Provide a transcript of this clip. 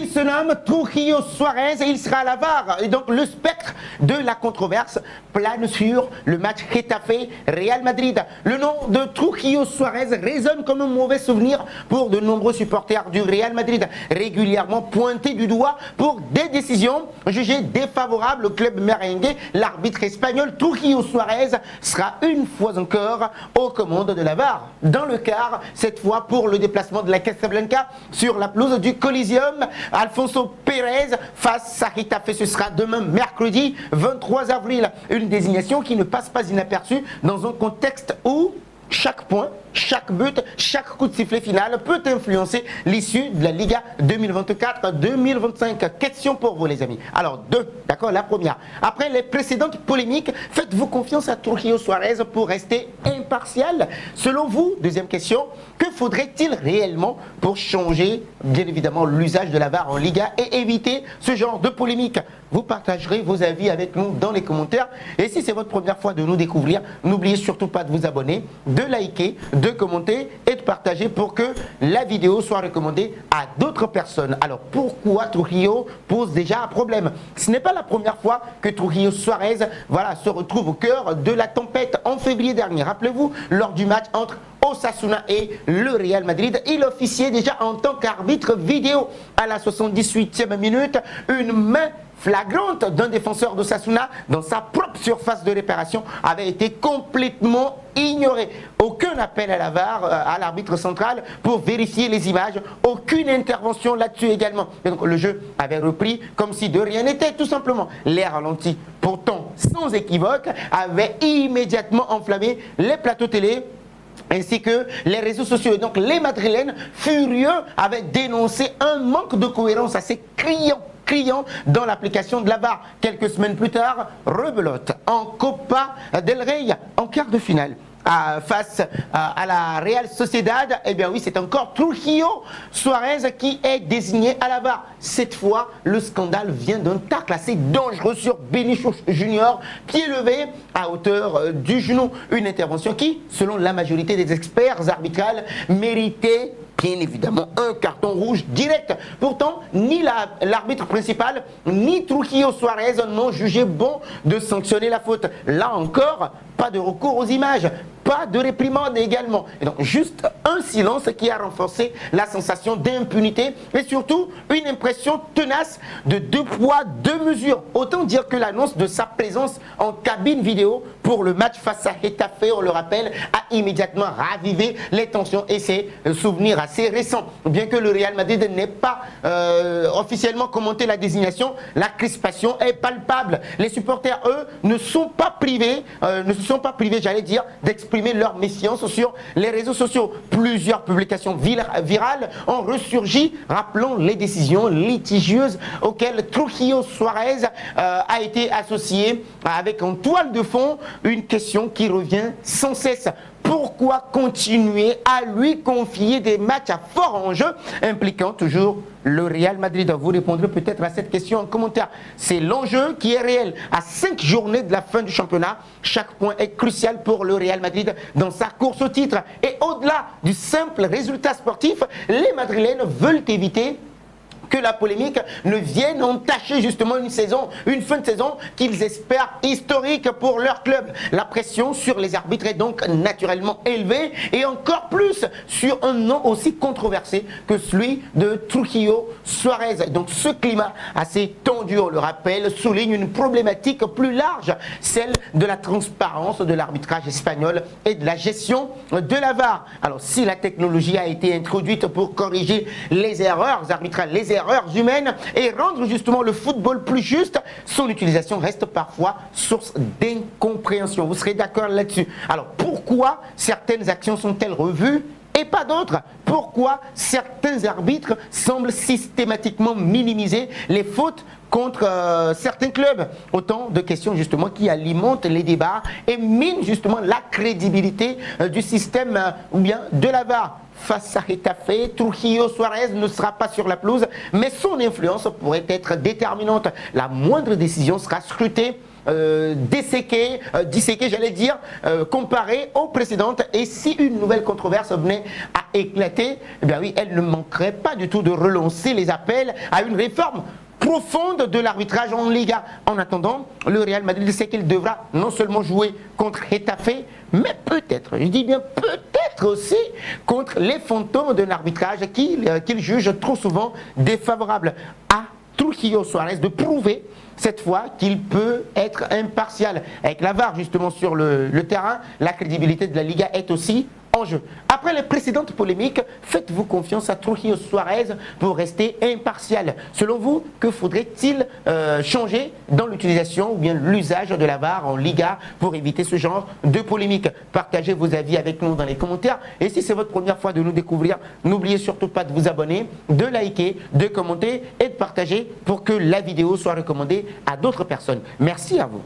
Il se nomme Trujillo Suarez et il sera à la VAR. Et donc le spectre de la controverse plane sur le match Getafe-Real Madrid. Le nom de Trujillo Suarez résonne comme un mauvais souvenir pour de nombreux supporters du Real Madrid, régulièrement pointés du doigt pour des décisions jugées défavorables au club merengue. L'arbitre espagnol Trujillo Suarez sera une fois encore aux commandes de la VAR. Dans le quart, cette fois pour le déplacement de la Casablanca sur la pelouse du Coliseum, Alfonso Pérez face à Getafe. Ce sera demain mercredi 23 avril. Une désignation qui ne passe pas inaperçue dans un contexte où chaque point, chaque but, chaque coup de sifflet final peut influencer l'issue de la Liga 2024-2025. Question pour vous les amis. Alors deux, d'accord, la première. Après les précédentes polémiques, faites-vous confiance à Trujillo Suarez pour rester impartial? Selon vous, deuxième question, que faudrait-il réellement pour changer bien évidemment l'usage de la VAR en Liga et éviter ce genre de polémique? Vous partagerez vos avis avec nous dans les commentaires. Et si c'est votre première fois de nous découvrir, n'oubliez surtout pas de vous abonner, de liker, de commenter et de partager pour que la vidéo soit recommandée à d'autres personnes. Alors pourquoi Trujillo pose déjà un problème? Ce n'est pas la première fois que Trujillo Suarez se retrouve au cœur de la tempête. En février dernier, rappelez-vous, lors du match entre Osasuna et le Real Madrid, il officiait déjà en tant qu'arbitre vidéo. À la 78e minute, une main flagrante d'un défenseur d'Osasuna dans sa propre surface de réparation avait été complètement ignorée. Aucun appel à la VAR, à l'arbitre central pour vérifier les images, aucune intervention là-dessus également. Et donc le jeu avait repris comme si de rien n'était, tout simplement. Les ralentis, pourtant sans équivoque, avaient immédiatement enflammé les plateaux télé ainsi que les réseaux sociaux. Et donc les Madrilènes, furieux, avaient dénoncé un manque de cohérence assez criant dans l'application de la VAR. Quelques semaines plus tard, rebelote en Copa del Rey, en quart de finale. Face à la Real Sociedad, eh bien oui, c'est encore Trujillo Suarez qui est désigné à la VAR. Cette fois, le scandale vient d'un tacle assez dangereux sur Vinicius Junior, pied levé à hauteur du genou. Une intervention qui, selon la majorité des experts arbitrales, méritait bien évidemment un carton rouge direct. Pourtant, ni l'arbitre principal, ni Trujillo Suarez n'ont jugé bon de sanctionner la faute. Là encore, pas de recours aux images, pas de réprimande également. Et donc, juste un silence qui a renforcé la sensation d'impunité et surtout une impression tenace de deux poids, deux mesures. Autant dire que l'annonce de sa présence en cabine vidéo pour le match face à Getafe, on le rappelle, a immédiatement ravivé les tensions et ses souvenirs assez récents. Bien que le Real Madrid n'ait pas officiellement commenté la désignation, la crispation est palpable. Les supporters, eux, ne se sont pas privés, j'allais dire, d'exprimer leur méfiance sur les réseaux sociaux. Plusieurs publications virales ont ressurgi, rappelant les décisions litigieuses auxquelles Trujillo Suarez a été associé, avec en toile de fond une question qui revient sans cesse. Pourquoi continuer à lui confier des matchs à fort enjeu impliquant toujours le Real Madrid? Vous répondrez peut-être à cette question en commentaire. C'est l'enjeu qui est réel. À 5 journées de la fin du championnat, chaque point est crucial pour le Real Madrid dans sa course au titre. Et au-delà du simple résultat sportif, les Madrilènes veulent éviter que la polémique ne vienne entacher justement une fin de saison qu'ils espèrent historique pour leur club. La pression sur les arbitres est donc naturellement élevée et encore plus sur un nom aussi controversé que celui de Trujillo Suarez. Donc ce climat assez tendu, on le rappelle, souligne une problématique plus large, celle de la transparence de l'arbitrage espagnol et de la gestion de la VAR. Alors si la technologie a été introduite pour corriger les erreurs arbitrales, les erreurs humaines et rendre justement le football plus juste, son utilisation reste parfois source d'incompréhension. Vous serez d'accord là-dessus? Alors pourquoi certaines actions sont-elles revues et pas d'autres? Pourquoi certains arbitres semblent systématiquement minimiser les fautes contre certains clubs? Autant de questions justement qui alimentent les débats et minent justement la crédibilité du système ou bien de la VAR. Face à Getafe, Trujillo Suarez ne sera pas sur la pelouse, mais son influence pourrait être déterminante. La moindre décision sera scrutée disséquer, j'allais dire, comparée aux précédentes. Et si une nouvelle controverse venait à éclater, eh bien oui, elle ne manquerait pas du tout de relancer les appels à une réforme profonde de l'arbitrage en Liga. En attendant, le Real Madrid sait qu'il devra non seulement jouer contre Getafe, mais peut-être, je dis bien peut-être aussi, contre les fantômes d'un arbitrage qu'il juge trop souvent défavorable à Trujillo Suarez de prouver cette fois qu'il peut être impartial. Avec la VAR justement sur le terrain, la crédibilité de la Liga est aussi en jeu. Après les précédentes polémiques, faites-vous confiance à Trujillo Suarez pour rester impartial. Selon vous, que faudrait-il changer dans l'utilisation ou bien l'usage de la VAR en Liga pour éviter ce genre de polémique? Partagez vos avis avec nous dans les commentaires. Et si c'est votre première fois de nous découvrir, n'oubliez surtout pas de vous abonner, de liker, de commenter et de partager pour que la vidéo soit recommandée à d'autres personnes. Merci à vous.